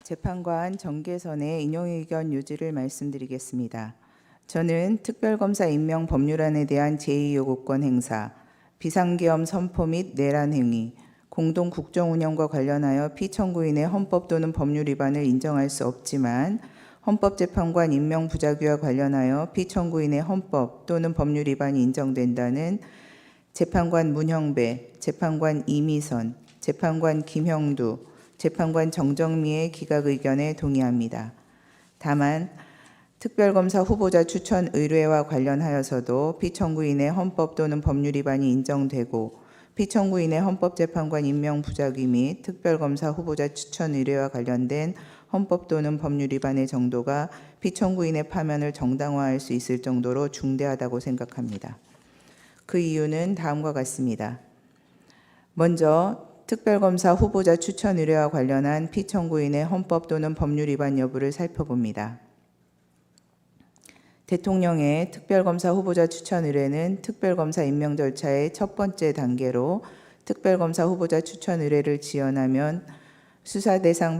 재판관 정계선의 인용의견 요지를 말씀드리겠습니다. 저는 특별검사 임명 법률안에 대한 제2요구권 행사, 비상계엄 선포 및 내란 행위, 공동 국정운영과 관련하여 피청구인의 헌법 또는 법률 위반을 인정할 수 없지만 헌법재판관 임명 부작위와 관련하여 피청구인의 헌법 또는 법률 위반이 인정된다는 재판관 문형배, 재판관 이미선, 재판관 김형두, 재판관 정정미의 기각 의견에 동의합니다. 다만 특별검사 후보자 추천 의뢰와 관련하여서도 피청구인의 헌법 또는 법률 위반이 인정되고 피청구인의 헌법재판관 임명 부작위 및 특별검사 후보자 추천 의뢰와 관련된 헌법 또는 법률 위반의 정도가 피청구인의 파면을 정당화할 수 있을 정도로 중대하다고 생각합니다. 그 이유는 다음과 같습니다. 먼저 특별검사 후보자 추천 의뢰와 관련한 피청구인의 헌법 또는 법률 위반 여부를 살펴봅니다. 대통령의 특별검사 후보자 추천 의뢰는 특별검사 임명 절차의 첫 번째 단계로 특별검사 후보자 추천 의뢰를 지연하면 수사 대상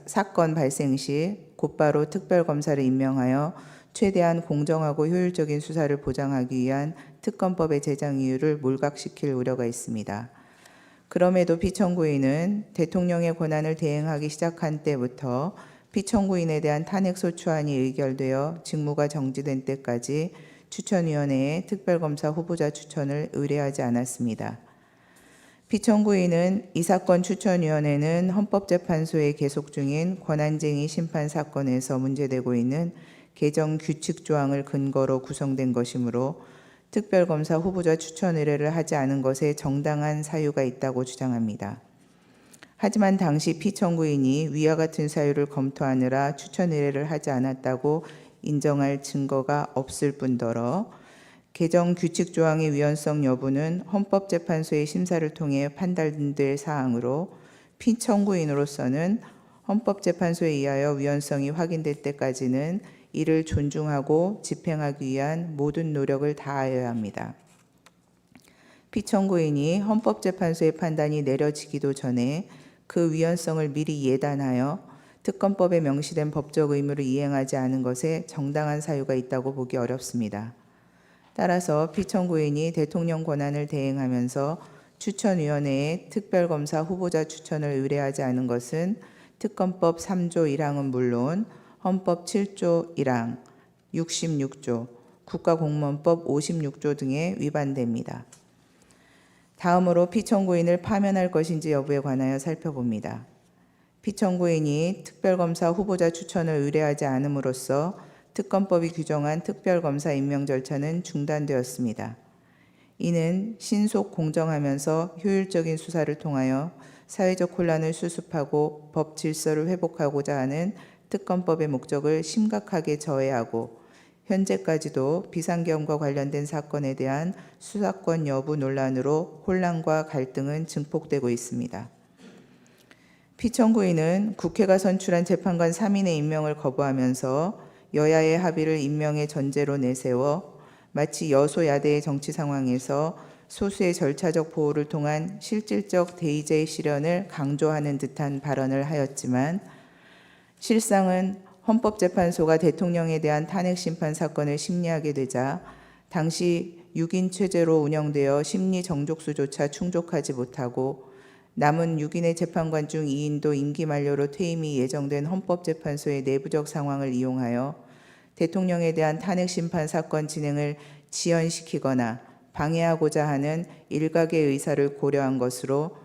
사건 발생 시 곧바로 특별검사를 임명하여 최대한 공정하고 효율적인 수사를 보장하기 위한 특검법의 제정 이유를 몰각시킬 우려가 있습니다. 그럼에도 피청구인은 대통령의 권한을 대행하기 시작한 때부터 피청구인에 대한 탄핵소추안이 의결되어 직무가 정지된 때까지 추천위원회에 특별검사 후보자 추천을 의뢰하지 않았습니다. 피청구인은 이 사건 추천위원회는 헌법재판소에 계속 중인 권한쟁의 심판 사건에서 문제되고 있는 개정 규칙 조항을 근거로 구성된 것이므로 특별검사 후보자 추천 의뢰를 하지 않은 것에 정당한 사유가 있다고 주장합니다. 하지만 당시 피청구인이 위와 같은 사유를 검토하느라 추천 의뢰를 하지 않았다고 인정할 증거가 없을 뿐더러 개정 규칙 조항의 위헌성 여부는 헌법재판소의 심사를 통해 판단될 사항으로 피청구인으로서는 헌법재판소에 의하여 위헌성이 확인될 때까지는 이를 존중하고 집행하기 위한 모든 노력을 다하여야 합니다. 피청구인이 헌법재판소의 판단이 내려지기도 전에 그 위헌성을 미리 예단하여 특검법에 명시된 법적 의무를 이행하지 않은 것에 정당한 사유가 있다고 보기 어렵습니다. 따라서 피청구인이 대통령 권한을 대행하면서 추천위원회에 특별검사 후보자 추천을 의뢰하지 않은 것은 특검법 3조 1항은 물론 헌법 7조 1항, 66조, 국가공무원법 56조 등에 위반됩니다. 다음으로 피청구인을 파면할 것인지 여부에 관하여 살펴봅니다. 피청구인이 특별검사 후보자 추천을 의뢰하지 않음으로써 특검법이 규정한 특별검사 임명 절차는 중단되었습니다. 이는 신속 공정하면서 효율적인 수사를 통하여 사회적 혼란을 수습하고 법 질서를 회복하고자 하는 특검법의 목적을 심각하게 저해하고 현재까지도 비상계엄과 관련된 사건에 대한 수사권 여부 논란으로 혼란과 갈등은 증폭되고 있습니다. 피청구인은 국회가 선출한 재판관 3인의 임명을 거부하면서 여야의 합의를 임명의 전제로 내세워 마치 여소야대의 정치 상황에서 소수의 절차적 보호를 통한 실질적 대의제 실현을 강조하는 듯한 발언을 하였지만 실상은 헌법재판소가 대통령에 대한 탄핵심판 사건을 심리하게 되자 당시 6인 체제로 운영되어 심리 정족수조차 충족하지 못하고 남은 6인의 재판관 중 2인도 임기 만료로 퇴임이 예정된 헌법재판소의 내부적 상황을 이용하여 대통령에 대한 탄핵심판 사건 진행을 지연시키거나 방해하고자 하는 일각의 의사를 고려한 것으로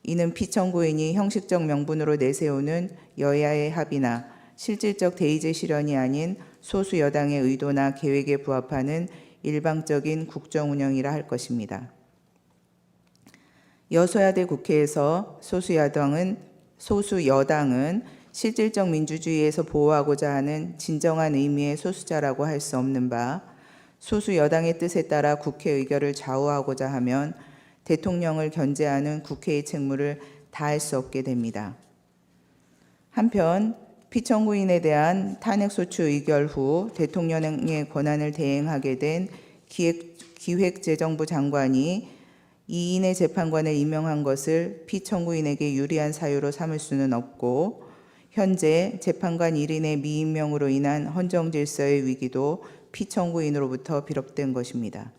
이는 피청구인이 형식적 명분으로 내세우는 여야의 합의나 실질적 대의제 실현이 아닌 소수 여당의 의도나 계획에 부합하는 일방적인 국정운영이라 할 것입니다. 여소야대 국회에서 소수 여당은 실질적 민주주의에서 보호하고자 하는 진정한 의미의 소수자라고 할 수 없는 바 소수 여당의 뜻에 따라 국회 의결을 좌우하고자 하면 대통령을 견제하는 국회의 책무를 다할 수 없게 됩니다. 한편 피청구인에 대한 탄핵소추 의결 후 대통령의 권한을 대행하게 된 기획재정부 장관이 2인의 재판관을 임명한 것을 피청구인에게 유리한 사유로 삼을 수는 없고 현재 재판관 1인의 미임명으로 인한 헌정 질서의 위기도 피청구인으로부터 비롯된 것입니다.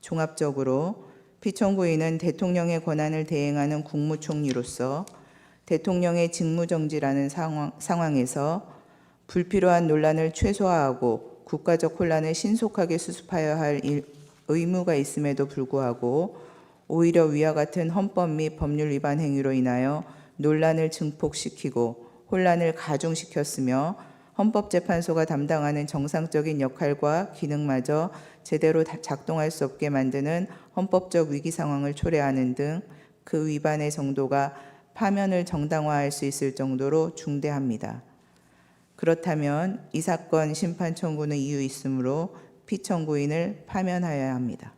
종합적으로 피청구인은 대통령의 권한을 대행하는 국무총리로서 대통령의 직무정지라는 상황에서 불필요한 논란을 최소화하고 국가적 혼란을 신속하게 수습하여야 할 의무가 있음에도 불구하고 오히려 위와 같은 헌법 및 법률 위반 행위로 인하여 논란을 증폭시키고 혼란을 가중시켰으며 헌법재판소가 담당하는 정상적인 역할과 기능마저 제대로 작동할 수 없게 만드는 헌법적 위기 상황을 초래하는 등 그 위반의 정도가 파면을 정당화할 수 있을 정도로 중대합니다. 그렇다면 이 사건 심판 청구는 이유 있으므로 피청구인을 파면하여야 합니다.